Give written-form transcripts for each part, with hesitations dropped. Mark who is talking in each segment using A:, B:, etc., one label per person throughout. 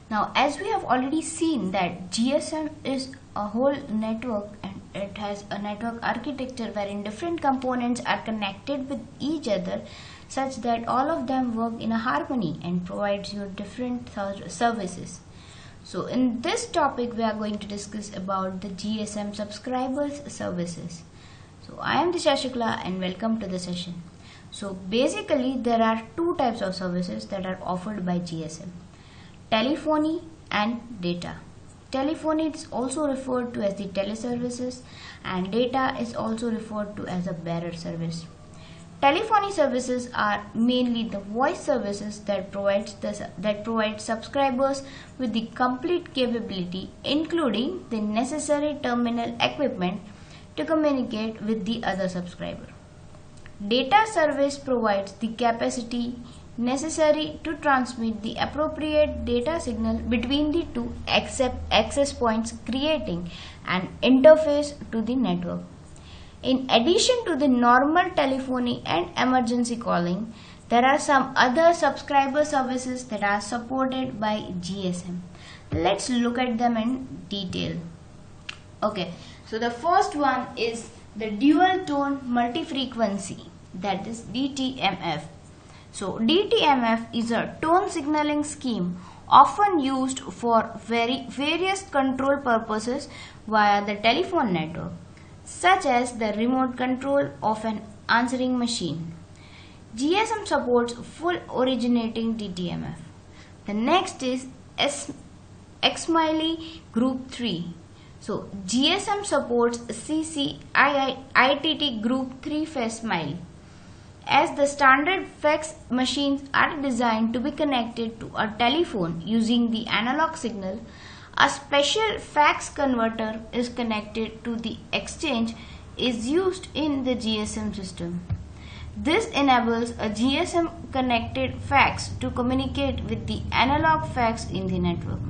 A: Now, as we have already seen that GSM is a whole network and it has a network architecture wherein different components are connected with each other such that all of them work in a harmony and provides you different services. So in this topic we are going to discuss about the GSM subscribers services. So I am Disha Shukla and welcome to the session. So basically there are two types of services that are offered by GSM: telephony and data. Telephony is also referred to as the teleservices and data is also referred to as a bearer service. Telephony services are mainly the voice services that provide subscribers with the complete capability, including the necessary terminal equipment to communicate with the other subscriber. Data service provides the capacity necessary to transmit the appropriate data signal between the two access points, creating an interface to the network. In addition to the normal telephony and emergency calling, there are some other subscriber services that are supported by GSM. Let's look at them in detail. Okay, so the first one is the dual tone multi-frequency, that is DTMF. So DTMF is a tone signaling scheme often used for various control purposes via the telephone network, such as the remote control of an answering machine. GSM supports full originating DTMF. The next is XMILI Group 3. So GSM supports CC-ITT Group 3 FACSMILI. As the standard fax machines are designed to be connected to a telephone using the analog signal, a special fax converter is connected to the exchange is used in the GSM system. This enables a GSM connected fax to communicate with the analog fax in the network.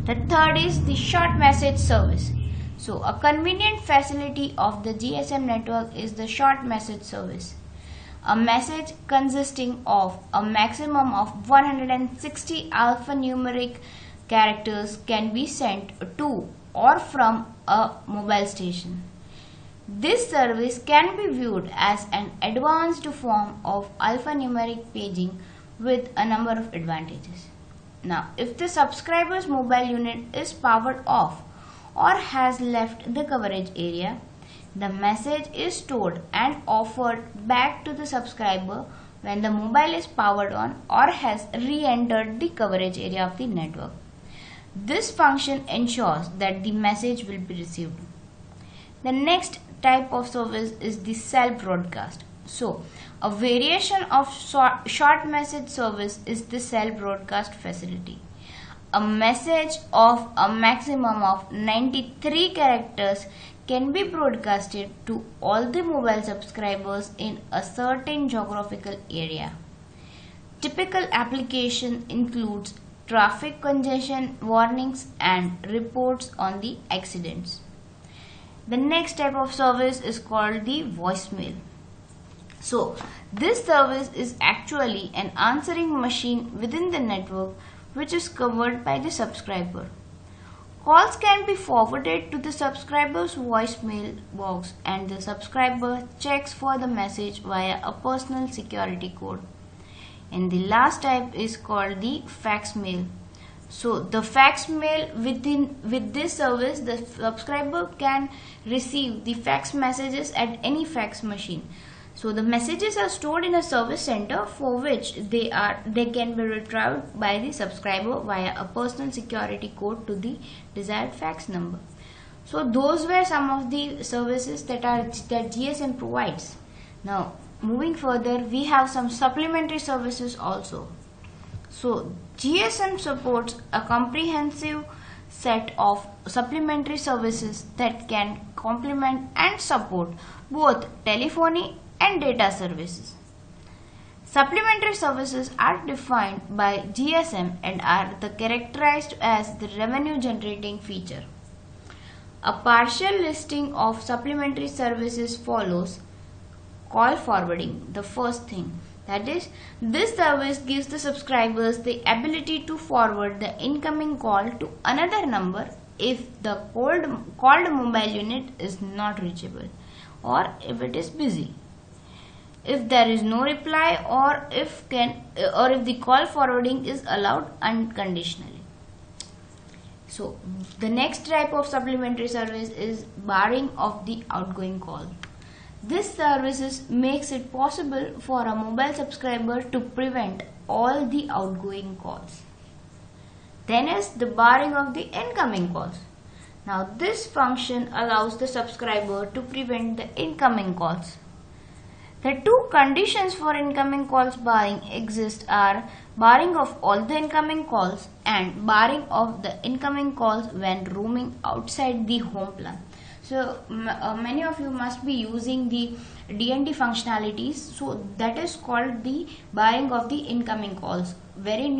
A: The third is the short message service. So a convenient facility of the GSM network is the short message service. A message consisting of a maximum of 160 alphanumeric characters can be sent to or from a mobile station. This service can be viewed as an advanced form of alphanumeric paging with a number of advantages. Now, if the subscriber's mobile unit is powered off or has left the coverage area, the message is stored and offered back to the subscriber when the mobile is powered on or has re-entered the coverage area of the network. This function ensures that the message will be received. The next type of service is the cell broadcast. So, a variation of short message service is the cell broadcast facility. A message of a maximum of 93 characters can be broadcasted to all the mobile subscribers in a certain geographical area. Typical application includes traffic congestion warnings and reports on the accidents. The next type of service is called the voicemail. So this service is actually an answering machine within the network which is covered by the subscriber. Calls can be forwarded to the subscriber's voicemail box and the subscriber checks for the message via a personal security code. And the last type is called the fax mail. So the fax mail with this service, the subscriber can receive the fax messages at any fax machine. So the messages are stored in a service center for which they can be retrieved by the subscriber via a personal security code to the desired fax number. So those were some of the services that GSM provides. Now moving further, we have some supplementary services also. So GSM supports a comprehensive set of supplementary services that can complement and support both telephony and data services. Supplementary services are defined by GSM and are characterized as the revenue generating feature. A partial listing of supplementary services follows. Call forwarding, the first thing. That is, this service gives the subscribers the ability to forward the incoming call to another number if the called mobile unit is not reachable or if it is busy, if there is no reply, or if the call forwarding is allowed unconditionally. So the next type of supplementary service is barring of the outgoing call. This service makes it possible for a mobile subscriber to prevent all the outgoing calls. Then is the barring of the incoming calls. Now this function allows the subscriber to prevent the incoming calls. The two conditions for incoming calls barring exist are barring of all the incoming calls and barring of the incoming calls when roaming outside the home plan. So many of you must be using the DND functionalities, so that is called the barring of the incoming calls, wherein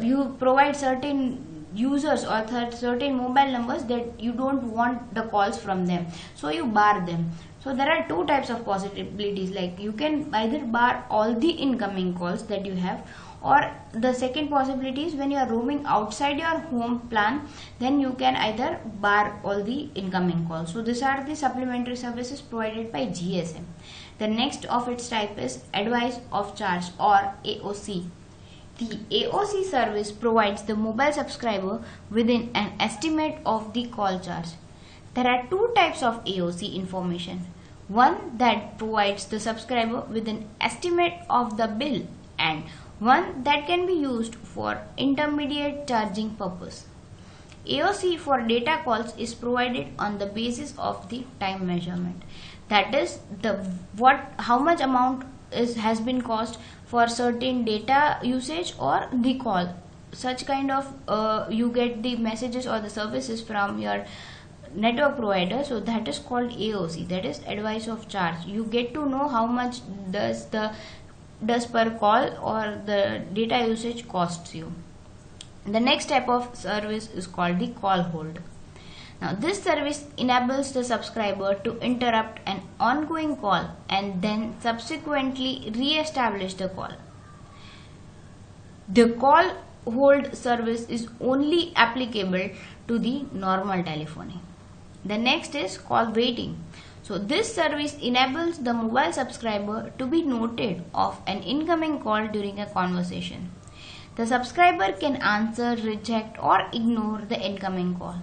A: you provide certain users or certain mobile numbers that you don't want the calls from them, so you bar them. So there are two types of possibilities, like you can either bar all the incoming calls that you have, or the second possibility is when you are roaming outside your home plan, then you can either bar all the incoming calls. So these are the supplementary services provided by GSM. The next of its type is advice of charge or AOC. The AOC service provides the mobile subscriber with an estimate of the call charge. There are two types of AOC information. One that provides the subscriber with an estimate of the bill, and one that can be used for intermediate charging purpose. AOC for data calls is provided on the basis of the time measurement. That is, how much amount has been cost for certain data usage or the call. Such kind of you get the messages or the services from your network provider, so that is called AOC, that is advice of charge. You get to know how much does per call or the data usage costs you. The next type of service is called the call hold. Now this service enables the subscriber to interrupt an ongoing call and then subsequently re-establish the call. The call hold service is only applicable to the normal telephony. The next is call waiting. So this service enables the mobile subscriber to be noted of an incoming call during a conversation. The subscriber can answer, reject or ignore the incoming call.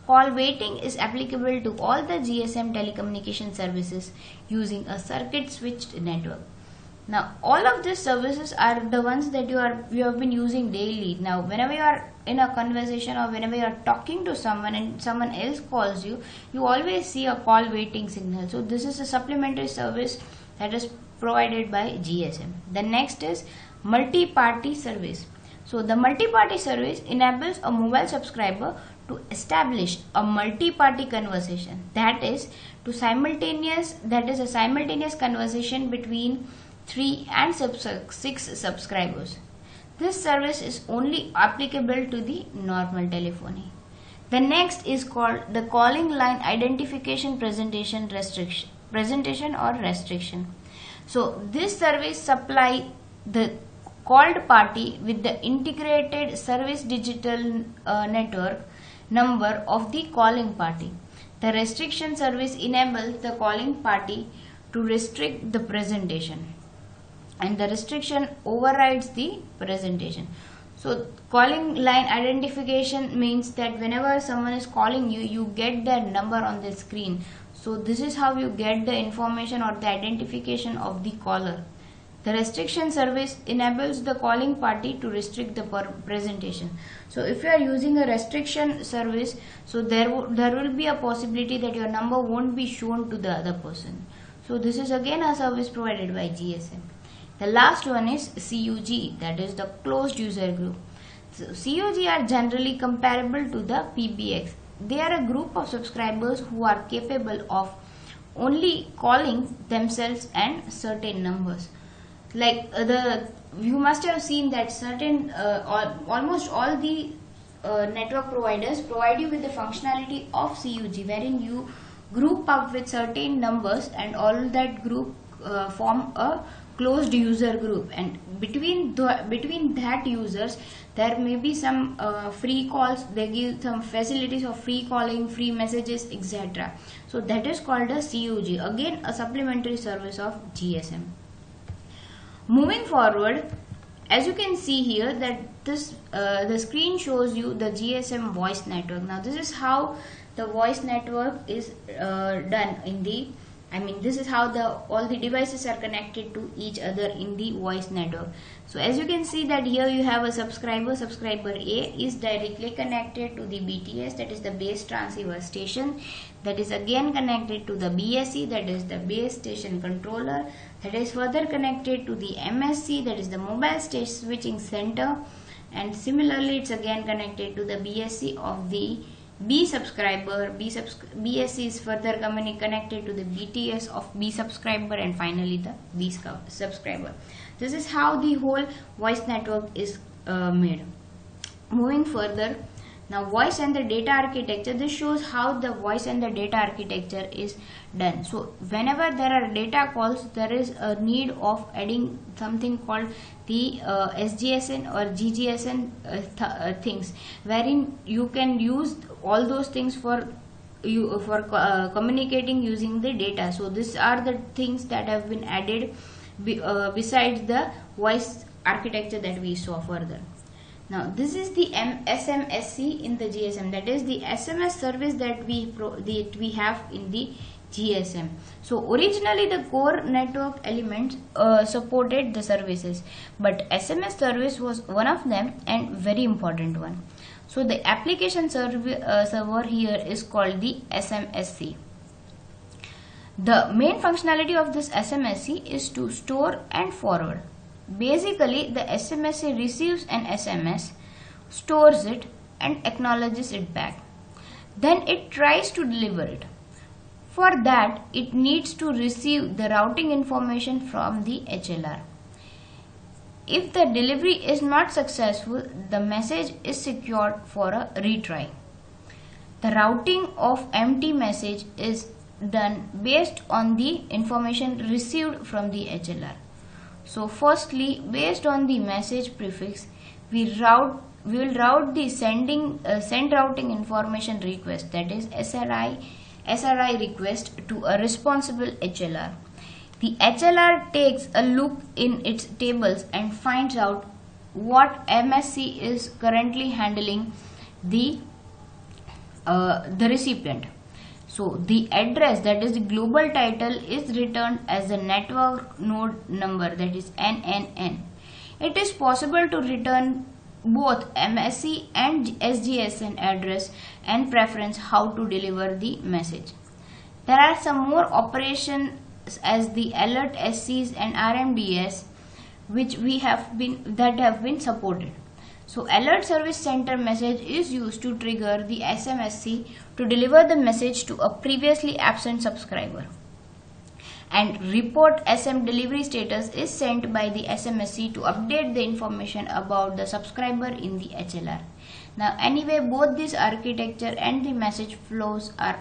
A: Call waiting is applicable to all the GSM telecommunication services using a circuit switched network. Now all of these services are the ones that you have been using daily. Now whenever you are in a conversation or whenever you are talking to someone and someone else calls you, you always see a call waiting signal. So this is a supplementary service that is provided by GSM. The next is multi-party service. So the multi-party service enables a mobile subscriber to establish a multi-party conversation, that is a simultaneous conversation between 3 and 6 subscribers. This service is only applicable to the normal telephony. The next is called the calling line identification presentation or restriction. So this service supply the called party with the integrated service digital network number of the calling party. The restriction service enables the calling party to restrict the presentation, and the restriction overrides the presentation. So calling line identification means that whenever someone is calling you, you get their number on the screen. So this is how you get the information or the identification of the caller. The restriction service enables the calling party to restrict the presentation. So if you are using a restriction service, so there will be a possibility that your number won't be shown to the other person. So this is again a service provided by GSM. The last one is CUG, that is the closed user group. So CUG are generally comparable to the PBX. They are a group of subscribers who are capable of only calling themselves and certain numbers. Like you must have seen that certain almost all the network providers provide you with the functionality of CUG, wherein you group up with certain numbers and all that group form a closed user group, and between that users there may be some free calls. They give some facilities of free calling, free messages, etc. So that is called a CUG, again a supplementary service of GSM. Moving forward, as you can see here that this the screen shows you the GSM voice network. Now this is how the voice network is done in the, this is how all the devices are connected to each other in the voice network. So as you can see that here you have a subscriber. Subscriber A is directly connected to the BTS, that is the base transceiver station, that is again connected to the BSC, that is the base station controller, that is further connected to the MSC, that is the mobile station switching center, and similarly it's again connected to the BSC of the B subscriber. BSC is further connected to the BTS of B subscriber, and finally the B subscriber. This is how the whole voice network is made. Moving further, now voice and the data architecture. This shows how the voice and the data architecture is done. So whenever there are data calls, there is a need of adding something called the SGSN or GGSN things, wherein you can use all those things for communicating using the data. So these are the things that have been added besides the voice architecture that we saw further. Now this is the SMSC in the GSM, that is the SMS service that we have in the GSM. So originally the core network elements supported the services, but SMS service was one of them and very important one. So the application server here is called the SMSC. The main functionality of this SMSC is to store and forward. Basically, the SMSC receives an SMS, stores it and acknowledges it back. Then it tries to deliver it. For that, it needs to receive the routing information from the HLR. If the delivery is not successful, the message is secured for a retry. The routing of empty message is done based on the information received from the HLR. So firstly, based on the message prefix, we will route the send routing information request, that is SRI request, to a responsible HLR. The HLR takes a look in its tables and finds out what MSC is currently handling the recipient. So the address, that is the global title, is returned as the network node number, that is NNN. It is possible to return both MSC and SGSN address and preference how to deliver the message. There are some more operations as the alert SCs and RMDS that have been supported. So alert service center message is used to trigger the SMSC to deliver the message to a previously absent subscriber. And report SM delivery status is sent by the SMSC to update the information about the subscriber in the HLR. Now anyway, both this architecture and the message flows are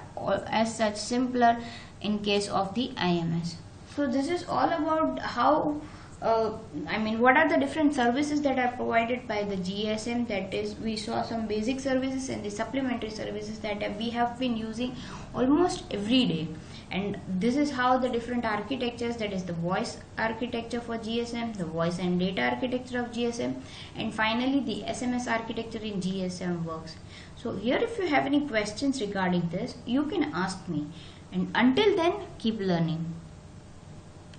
A: as such simpler in case of the IMS. So this is all about how what are the different services that are provided by the GSM. That is, we saw some basic services and the supplementary services that we have been using almost every day. And this is how the different architectures, that is the voice architecture for GSM, the voice and data architecture of GSM, and finally the SMS architecture in GSM works. So here, if you have any questions regarding this, you can ask me. And until then, keep learning.